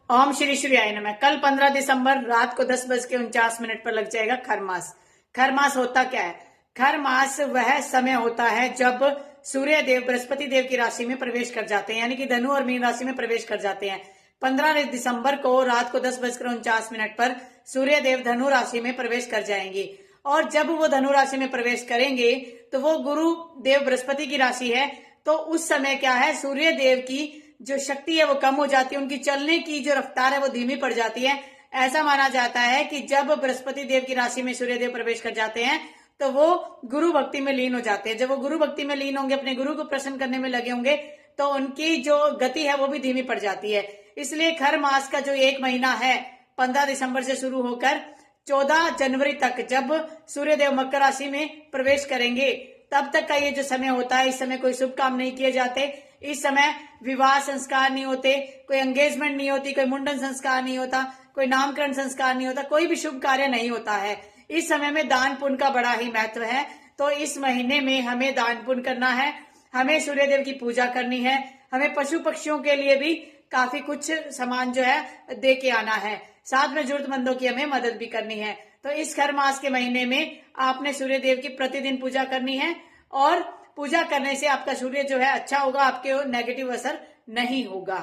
ओम श्री सूर्याय नमः। कल 15 दिसंबर रात को 10:49 पर लग जाएगा खरमास। खरमास होता क्या है? खरमास वह समय होता है जब सूर्य देव बृहस्पति देव की राशि में प्रवेश कर जाते हैं, यानी कि धनु और मीन राशि में प्रवेश कर जाते हैं। 15 दिसंबर को रात को 10:49 पर सूर्य देव धनु राशि में प्रवेश कर जाएंगे और जब वो धनु राशि में प्रवेश करेंगे तो वो गुरु देव बृहस्पति की राशि है, तो उस समय क्या है, सूर्य देव की जो शक्ति है वो कम हो जाती है, उनकी चलने की जो रफ्तार है वो धीमी पड़ जाती है। ऐसा माना जाता है कि जब बृहस्पति देव की राशि में सूर्य देव प्रवेश कर जाते हैं तो वो गुरु भक्ति में लीन हो जाते हैं। जब वो गुरु भक्ति में लीन होंगे, अपने गुरु को प्रसन्न करने में लगे होंगे, तो उनकी जो गति है वो भी धीमी पड़ जाती है। इसलिए खर मास का जो एक महीना है 15 दिसंबर से शुरू होकर 14 जनवरी तक, जब सूर्य देव मकर राशि में प्रवेश करेंगे, तब तक का ये जो समय होता है, इस समय कोई शुभ काम नहीं किए जाते। इस समय विवाह संस्कार नहीं होते, कोई एंगेजमेंट नहीं होती, कोई मुंडन संस्कार नहीं होता, कोई नामकरण संस्कार नहीं होता, कोई भी शुभ कार्य नहीं होता है। इस समय में दान पुण्य का बड़ा ही महत्व है। तो इस महीने में हमें दान पुण्य करना है, हमें सूर्य देव की पूजा करनी है, हमें पशु पक्षियों के लिए भी काफी कुछ सामान जो है दे के आना है, साथ में जरूरतमंदों की हमें मदद भी करनी है। तो इस खर मास के महीने में आपने सूर्य देव की प्रतिदिन पूजा करनी है और पूजा करने से आपका सूर्य जो है अच्छा होगा, आपके नेगेटिव असर नहीं होगा।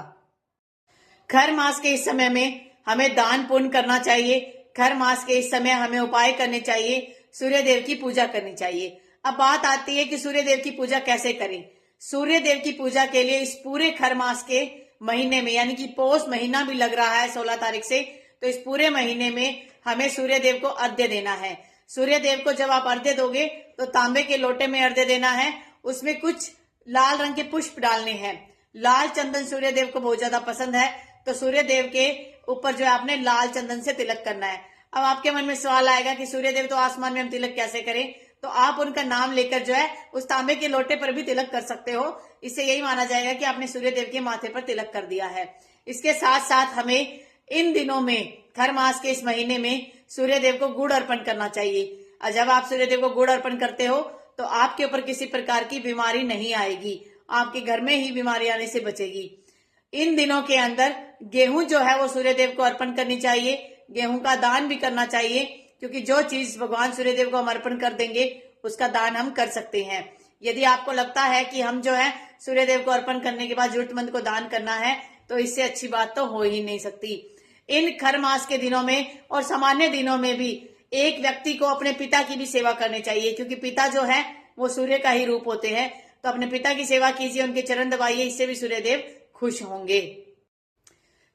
खर मास के इस समय में हमें दान पुण्य करना चाहिए। खर मास के इस समय हमें उपाय करने चाहिए, सूर्य देव की पूजा करनी चाहिए। अब बात आती है कि सूर्य देव की पूजा कैसे करें। सूर्य देव की पूजा के लिए इस पूरे खर मास के महीने में, यानी कि पौष महीना भी लग रहा है 16 तारीख से, तो इस पूरे महीने में हमें सूर्य देव को अर्घ्य देना है। सूर्य देव को जब आप अर्घ्य दोगे तो तांबे के लोटे में अर्घ्य देना है, उसमें कुछ लाल रंग के पुष्प डालने हैं। लाल चंदन सूर्य देव को बहुत ज्यादा पसंद है, तो सूर्य देव के ऊपर जो है आपने लाल चंदन से तिलक करना है। अब आपके मन में सवाल आएगा कि सूर्य देव तो आसमान में हम तिलक कैसे करें, तो आप उनका नाम लेकर जो है उस तांबे के लोटे पर भी तिलक कर सकते हो। इससे यही माना जाएगा कि आपने सूर्य देव के माथे पर तिलक कर दिया है। इसके साथ साथ हमें इन दिनों में, खर मास के इस महीने में, सूर्य देव को गुड़ अर्पण करना चाहिए। और जब आप सूर्य देव को गुड़ अर्पण करते हो तो आपके ऊपर किसी प्रकार की बीमारी नहीं आएगी, आपके घर में ही बीमारी आने से बचेगी। इन दिनों के अंदर गेहूं जो है वो सूर्य देव को अर्पण करनी चाहिए, गेहूं का दान भी करना चाहिए, क्योंकि जो चीज भगवान सूर्य देव को हम अर्पण कर देंगे उसका दान हम कर सकते हैं। यदि आपको लगता है कि हम जो है सूर्य देव को अर्पण करने के बाद जरूरतमंद को दान करना है, तो इससे अच्छी बात तो हो ही नहीं सकती। इन खर मास के दिनों में और सामान्य दिनों में भी एक व्यक्ति को अपने पिता की भी सेवा करनी चाहिए, क्योंकि पिता जो है वो सूर्य का ही रूप होते हैं। तो अपने पिता की सेवा कीजिए, उनके चरण दबाइए, इससे भी सूर्य देव खुश होंगे।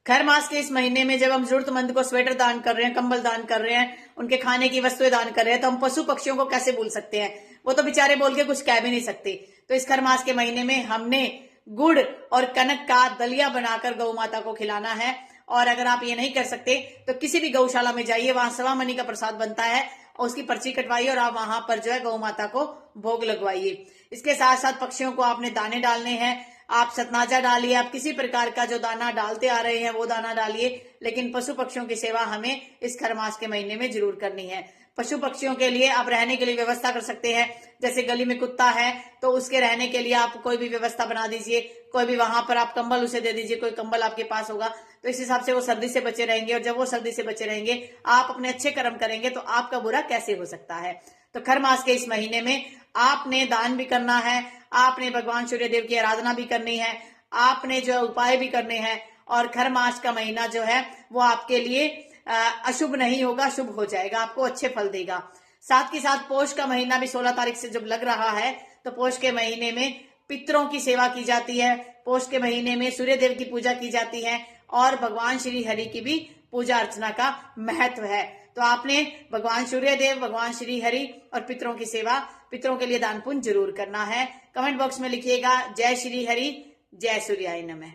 खर मास के इस महीने में जब हम जरूरतमंद को स्वेटर दान कर रहे हैं, कंबल दान कर रहे हैं, उनके खाने की वस्तुएं दान कर रहे हैं, तो हम पशु पक्षियों को कैसे भूल सकते हैं? वो तो बेचारे बोल के कुछ कह भी नहीं सकते। तो इस खर मास के महीने में हमने गुड़ और कनक का दलिया बनाकर गौ माता को खिलाना है। और अगर आप ये नहीं कर सकते तो किसी भी गौशाला में जाइए, वहां सवा मनी का प्रसाद बनता है, और उसकी पर्ची कटवाइए और आप वहां पर जो है गौ माता को भोग लगवाइए। इसके साथ साथ पक्षियों को आपने दाने डालने हैं, आप सतनाजा डालिए, आप किसी प्रकार का जो दाना डालते आ रहे हैं वो दाना डालिए, लेकिन पशु पक्षियों की सेवा हमें इस खर मास के महीने में जरूर करनी है। पशु पक्षियों के लिए आप रहने के लिए व्यवस्था कर सकते हैं, जैसे गली में कुत्ता है तो उसके रहने के लिए आप कोई भी व्यवस्था बना दीजिए, कोई भी वहां पर आप कंबल उसे दे दीजिए, कोई कंबल आपके पास होगा, तो इस हिसाब से वो सर्दी से बचे रहेंगे। और जब वो सर्दी से बचे रहेंगे, आप अपने अच्छे कर्म करेंगे, तो आपका बुरा कैसे हो सकता है। तो खर मास के इस महीने में आपने दान भी करना है, आपने भगवान सूर्य देव की आराधना भी करनी है, आपने जो उपाय भी करने हैं, और खर मास का महीना जो है वो आपके लिए अशुभ नहीं होगा, शुभ हो जाएगा, आपको अच्छे फल देगा। साथ ही साथ पोष का महीना भी 16 तारीख से जब लग रहा है, तो पोष के महीने में पितरों की सेवा की जाती है, पोष के महीने में सूर्य देव की पूजा की जाती है, और भगवान श्री हरि की भी पूजा अर्चना का महत्व है। तो आपने भगवान सूर्य देव, भगवान श्री हरि और पितरों की सेवा, पितरों के लिए दान पुण्य जरूर करना है। कमेंट बॉक्स में लिखिएगा जय श्री हरि, जय सूर्याय नमः।